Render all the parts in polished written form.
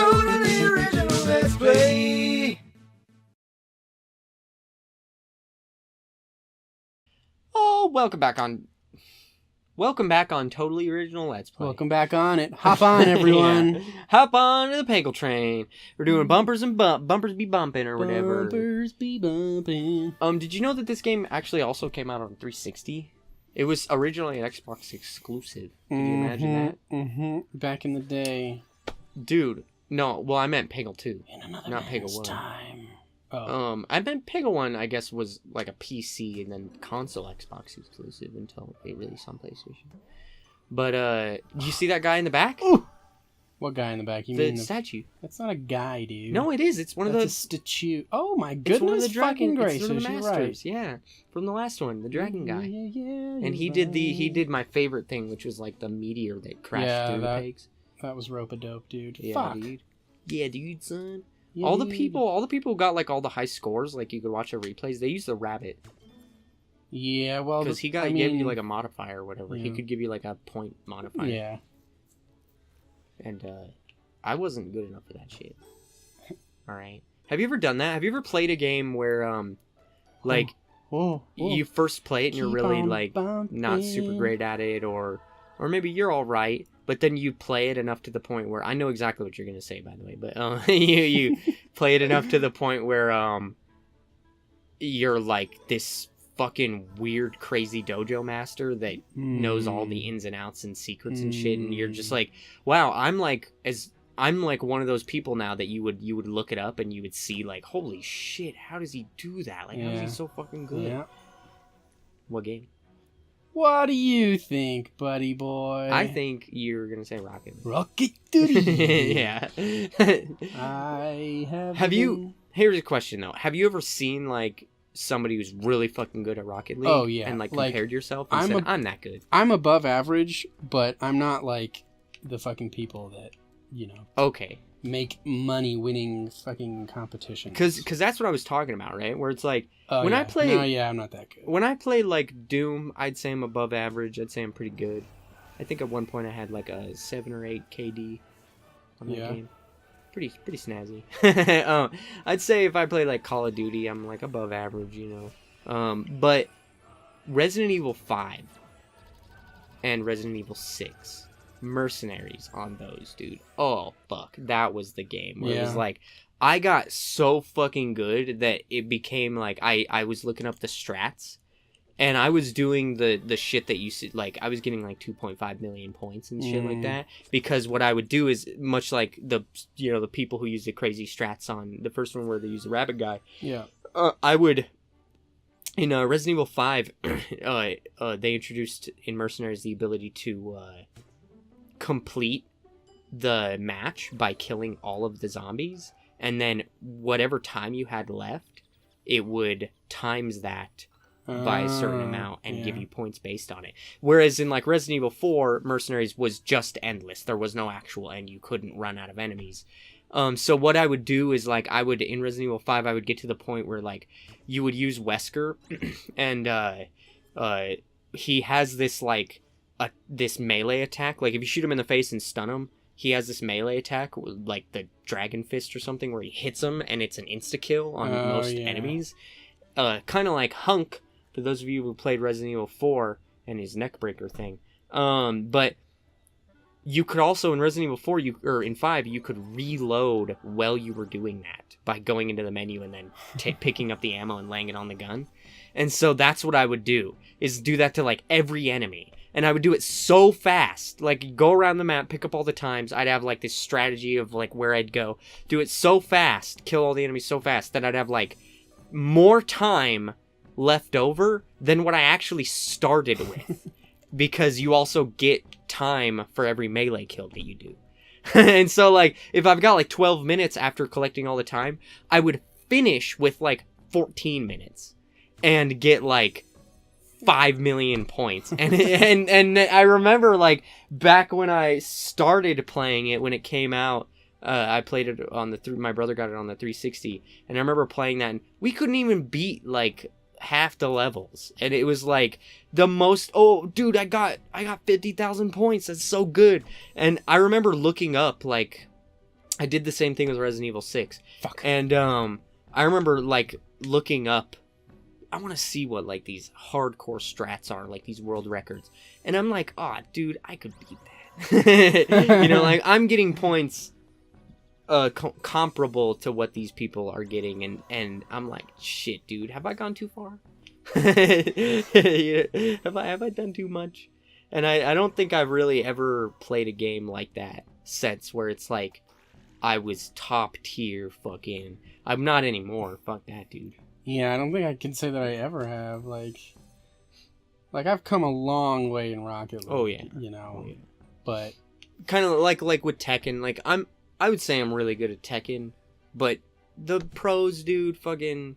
totally original Let's Play. Oh, welcome back on Totally Original Let's Play. Welcome back on it. Hop on, everyone. Yeah. Hop on to the Peggle train. We're doing bumpers be bumping or whatever. Bumpers be bumping. Did you know that this game actually also came out on 360? It was originally an Xbox exclusive. Can you imagine that? Mm-hmm. Back in the day. Dude, no. Well, I meant Peggle 2. In another not Peggle 1. time. Oh. I meant Peggle 1, I guess, was like a PC and then console Xbox exclusive until they released on PlayStation. But, do you see that guy in the back? Ooh. What guy in the back? You mean the statue. That's not a guy, dude. No, it is. It's one of That's the... a statue. Oh, my goodness. It's one of the fucking gracious. It's one of the You're masters. right. Yeah. From the last one, the dragon guy. Yeah. And he did my favorite thing, which was like the meteor that crashed through the pegs. That was rope-a-dope, dude. Yeah, Fuck. dude. Yeah, dude, son. Yeah, all the people got like all the high scores. Like you could watch the replays. They used the rabbit. Yeah, well, because he gave you like a modifier or whatever. Yeah. He could give you like a point modifier. Yeah. And I wasn't good enough for that shit. All right. Have you ever done that? Have you ever played a game where like you first play it and you're really like not super great at it, or maybe you're all right, but then you play it enough to the point where I know exactly what you're gonna say, by the way, but you play it enough to the point where you're like this fucking weird crazy dojo master that knows all the ins and outs and secrets and shit, and you're just like, wow, I'm like one of those people now that you would look it up and you would see like, holy shit, how does he do that? Like, how is he so fucking good? Yeah. What game? What do you think, buddy boy? I think you're gonna say Rocket League. Rocket League. Yeah. Have you? Here's a question though. Have you ever seen like somebody who's really fucking good at Rocket League? Oh yeah. And like compared yourself and said, I'm that good. I'm above average, but I'm not like the fucking people that, Okay. make money winning fucking competitions. Because that's what I was talking about, right? Where it's like, I play... I'm not that good. When I play, like, Doom, I'd say I'm above average. I'd say I'm pretty good. I think at one point I had, like, a 7 or 8 KD on that game. Pretty snazzy. I'd say if I play, like, Call of Duty, I'm, like, above average, But Resident Evil 5 and Resident Evil 6... Mercenaries on those, dude. Oh, fuck. That was the game where it was like, I got so fucking good that it became like, I was looking up the strats, and I was doing the shit that you see, like, I was getting like 2.5 million points and shit like that, because what I would do is, much like the people who use the crazy strats on the first one where they use the rabbit guy, I would... In Resident Evil 5, they introduced in Mercenaries the ability to complete the match by killing all of the zombies, and then whatever time you had left, it would times that by a certain amount and give you points based on it. Whereas in like Resident Evil 4, Mercenaries was just endless. There was no actual end. You couldn't run out of enemies. So what I would do is like in Resident Evil 5 I would get to the point where like you would use Wesker and he has this like this melee attack. Like if you shoot him in the face and stun him, he has this melee attack like the Dragon Fist or something where he hits them and it's an insta-kill on most enemies. Kind of like Hunk, for those of you who played Resident Evil 4 and his neckbreaker thing. But you could also in Resident Evil 4 or in 5 you could reload while you were doing that by going into the menu and then picking up the ammo and laying it on the gun. And so that's what I would do, is do that to like every enemy. And I would do it so fast, like go around the map, pick up all the times. I'd have like this strategy of like where I'd go, do it so fast, kill all the enemies so fast that I'd have like more time left over than what I actually started with. Because you also get time for every melee kill that you do. And so like if I've got like 12 minutes after collecting all the time, I would finish with like 14 minutes and get like 5 million points. And I remember like back when I started playing it, when it came out, I played it on my brother got it on the 360, and I remember playing that and we couldn't even beat like half the levels, and it was like the most, oh dude, I got 50,000 points, that's so good. And I remember looking up like I did the same thing with Resident Evil 6. Fuck. And I remember like looking up, I want to see what like these hardcore strats are, like these world records. And I'm like, oh, dude, I could beat that. You know, like I'm getting points comparable to what these people are getting. And I'm like, shit, dude, have I gone too far? Have I done too much? And I don't think I've really ever played a game like that since, where it's like I was top tier fucking. I'm not anymore. Fuck that, dude. Yeah, I don't think I can say that I ever have. Like I've come a long way in Rocket League. Oh yeah. You know, Oh, yeah. but kind of like with Tekken. Like I would say I'm really good at Tekken, but the pros, dude, fucking.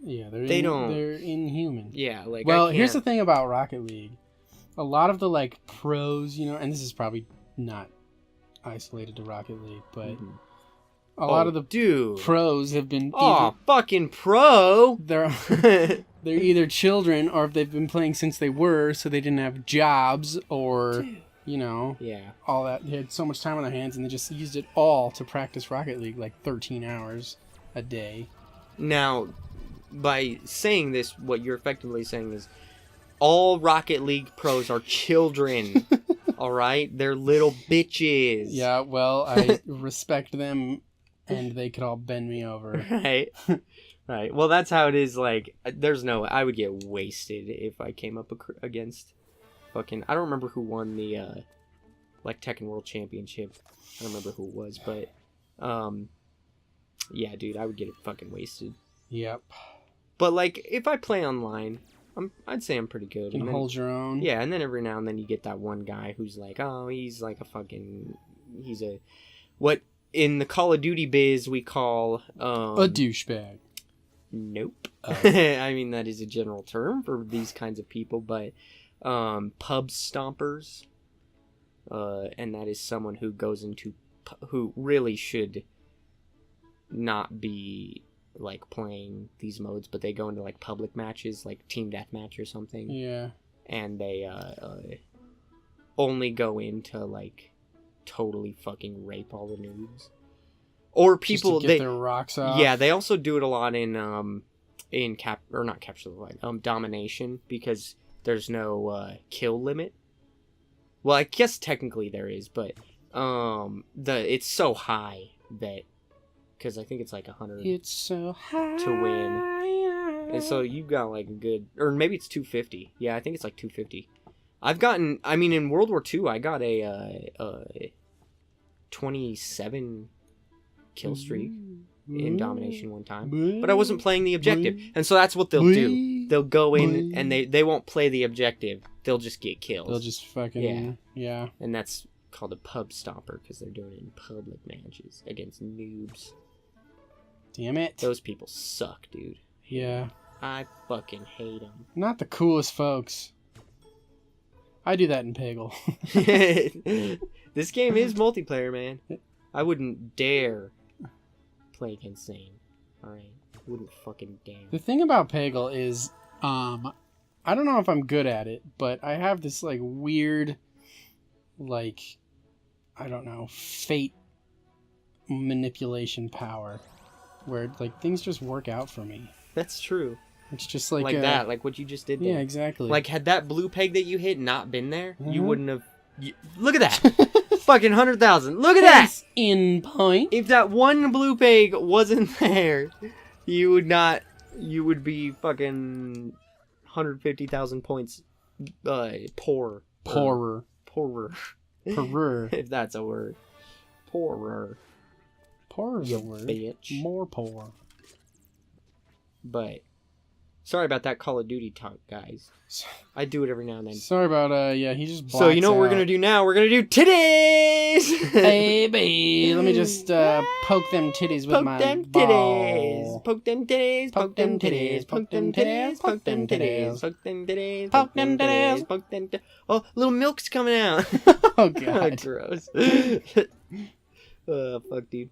Yeah, they're inhuman. Yeah, like. Well, here's the thing about Rocket League. A lot of the like pros, you know, and this is probably not isolated to Rocket League, but a lot of the pros have been fucking pro. They're either children, or if they've been playing since they were, so they didn't have jobs, or you know, all that. They had so much time on their hands, and they just used it all to practice Rocket League, like 13 hours a day. Now, by saying this, what you're effectively saying is all Rocket League pros are children. All right? They're little bitches. Yeah, well, I respect them, and they could all bend me over. Right. Right. Well, that's how it is. Like, I would get wasted if I came up against fucking, I don't remember who won the, like, Tekken World Championship. I don't remember who it was, but, yeah, dude, I would get fucking wasted. Yep. But, like, if I play online, I'd say I'm pretty good. You can hold your own. Yeah, and then every now and then you get that one guy who's like, oh, he's like what in the Call of Duty biz we call... a douchebag. Nope. I mean, that is a general term for these kinds of people, but pub stompers, and that is someone who goes into... who really should not be... like playing these modes, but they go into like public matches, like team deathmatch or something. Yeah. And they only go into like totally fucking rape all the noobs. Or people just to get their rocks off. Yeah, they also do it a lot in domination, because there's no kill limit. Well, I guess technically there is, but it's so high that, because I think it's like 100 it's so high to win. And so you got like a good, or maybe it's 250. Yeah, I think it's like 250. In World War II, I got a 27 kill streak in domination one time. But I wasn't playing the objective. And so that's what they'll do. They'll go in and they won't play the objective. They'll just get kills. They'll just fucking... Yeah. And that's called a pub stomper, because they're doing it in public matches against noobs. Damn it. Those people suck, dude. Yeah. I fucking hate them. Not the coolest folks. I do that in Peggle. This game is multiplayer, man. I wouldn't dare play against Zane. Alright? Wouldn't fucking dare. The thing about Peggle is, I don't know if I'm good at it, but I have this, like, weird, like, I don't know, fate manipulation power. Where, like, things just work out for me. That's true. It's just like... that, like what you just did there. Yeah, exactly. Like, had that blue peg that you hit not been there, you wouldn't have... look at that! Fucking 100,000. Look at that! In point. If that one blue peg wasn't there, you would not... You would be fucking 150,000 points poorer. Poorer. Poorer. Poorer. If that's a word. Poorer. Poor is a word. Bitch. More poor. But sorry about that Call of Duty talk, guys. I do it every now and then. Sorry about he just blacks So you know what we're gonna do now? We're gonna do titties. Hey, baby, let me just poke them titties with my balls. Poke them titties. Poke them titties. Poke them titties. Poke them titties. Poke them titties. Poke them titties. Poke them titties. Oh, little milk's coming out. Oh god. Gross. Fuck, dude.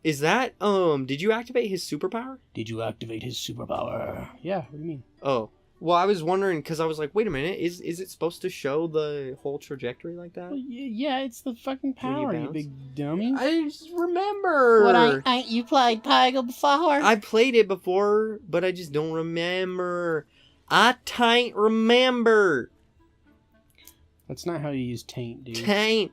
Is that, did you activate his superpower? Did you activate his superpower? Yeah, what do you mean? Oh, Well, I was wondering because I was like, wait a minute, is it supposed to show the whole trajectory like that? Well, yeah, it's the fucking power, you big dummy. I just remember. What, ain't you played Peggle before? I played it before, but I just don't remember. I tain't remember. That's not how you use taint, dude. Taint.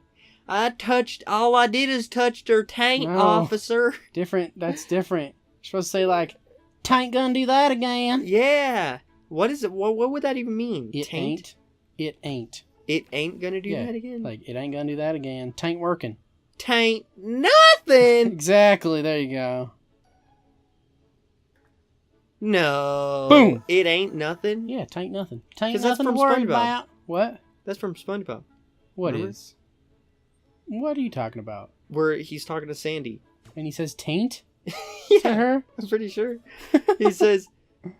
All I did is touched her taint, No. officer. Different, that's different. You're supposed to say, like, taint gonna do that again. Yeah. What is it? What would that even mean? It Taint? ain't. It ain't. It ain't gonna do that again? Like, it ain't gonna do that again. Taint working. Taint nothing! Exactly, there you go. No. Boom! It ain't nothing? Yeah, taint nothing. Taint 'Cause that's nothing to from worry SpongeBob. about. What? That's from SpongeBob. What Remember? is? What are you talking about? Where he's talking to Sandy. And he says taint to Yeah, her? I'm pretty sure. He says,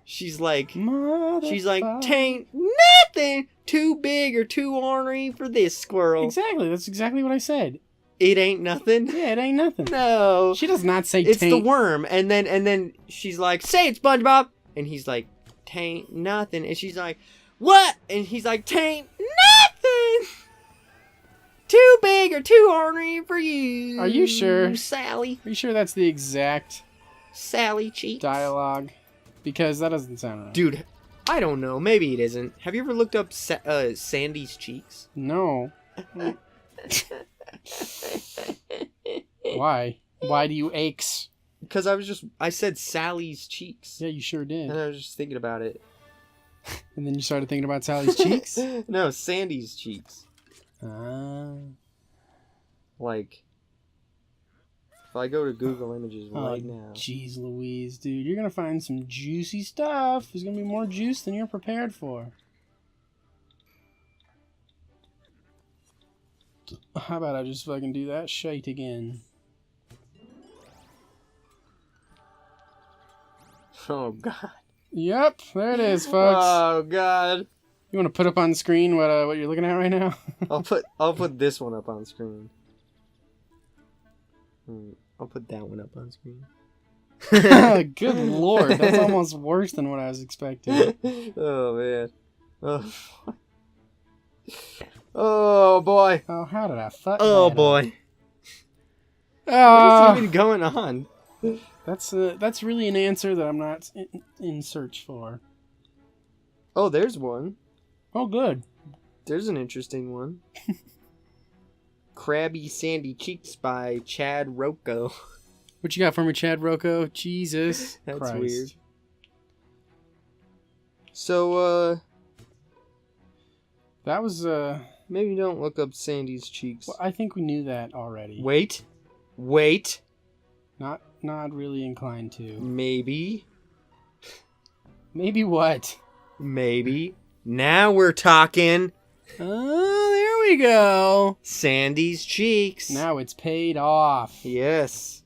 she's like, taint nothing too big or too ornery for this squirrel. Exactly, that's exactly what I said. It ain't nothing? Yeah, it ain't nothing. No. She does not say It's taint. the worm. And then she's like, say it, SpongeBob. And he's like, taint nothing. And she's like, what? And he's like, taint nothing. Too big or too ornery for you. Are you sure? Sally. Are you sure that's the exact Sally Cheeks. dialogue? Because that doesn't sound right. Dude, I don't know. Maybe it isn't. Have you ever looked up Sandy's cheeks? No. Why? Why do you aches? Because I said Sally's cheeks. Yeah, you sure did. And I was just thinking about it. And then you started thinking about Sally's cheeks? No, Sandy's cheeks. Like, if I go to Google Images right now. Jeez Louise, dude. You're going to find some juicy stuff. There's going to be more juice than you're prepared for. How about I just fucking do that shite again? Oh, God. Yep, there it is, folks. Oh, God. You want to put up on screen what you're looking at right now? I'll put this one up on screen. I'll put that one up on screen. Good lord, that's almost worse than what I was expecting. Oh man. Oh boy. Oh, how did I fuck Oh that boy. up? What is even going on? That's really an answer that I'm not in search for. Oh, there's one. Oh, good. There's an interesting one. Crabby Sandy Cheeks by Chad Rocco. What you got for me, Chad Rocco? Jesus That's Christ. weird. So, that was, maybe don't look up Sandy's cheeks. well, I think we knew that already. Wait. Not really inclined to. Maybe. Maybe what? Maybe. Now we're talking. Oh, there we go. Sandy's cheeks. Now it's paid off. Yes.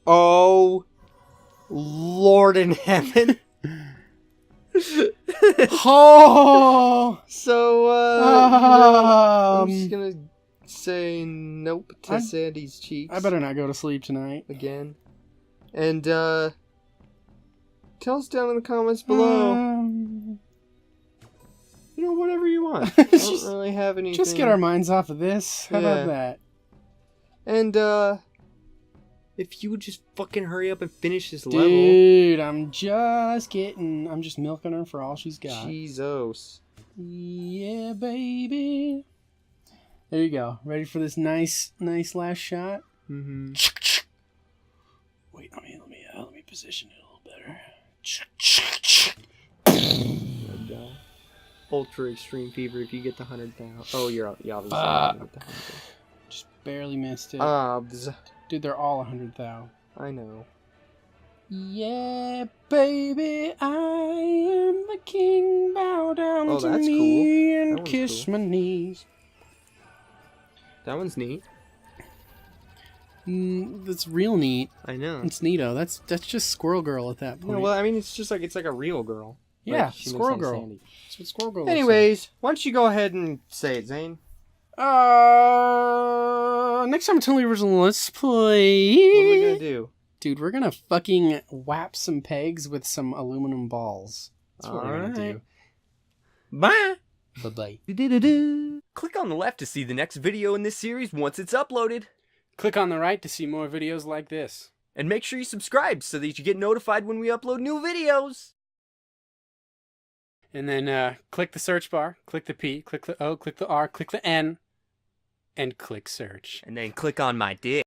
Oh, Lord in heaven. Oh. So, I'm just gonna say nope to Sandy's cheeks. I better not go to sleep tonight. Again. And, tell us down in the comments below. You know, whatever you want. I don't really have anything. Just get our minds off of this. How about that? And, if you would just fucking hurry up and finish this level. Dude, I'm just milking her for all she's got. Jesus. Yeah, baby. There you go. Ready for this nice last shot? Mm-hmm. Wait, let me position it a little better. Ultra extreme fever if you get the 100,000. Oh, you're obviously gonna get the 100,000. Just barely missed it. Dude, they're all 100,000. I know. Yeah, baby, I am the king. Bow down to that's me cool. and kiss my knees. That one's neat. That's real neat. I know. It's neato. That's just Squirrel Girl at that point. No, well, I mean, it's like a real girl. Yeah, like, Squirrel Girl. Sandy. That's what Squirrel Girl. Anyways, why don't you go ahead and say it, Zane? Next time until the original Let's Play. What are we gonna do? Dude, we're gonna fucking whap some pegs with some aluminum balls. That's what we're going to do. Bye. Bye-bye. Click on the left to see the next video in this series once it's uploaded. Click on the right to see more videos like this. And make sure you subscribe so that you get notified when we upload new videos. And then click the search bar, click the P, click the O, click the R, click the N, and click search. And then click on my dick.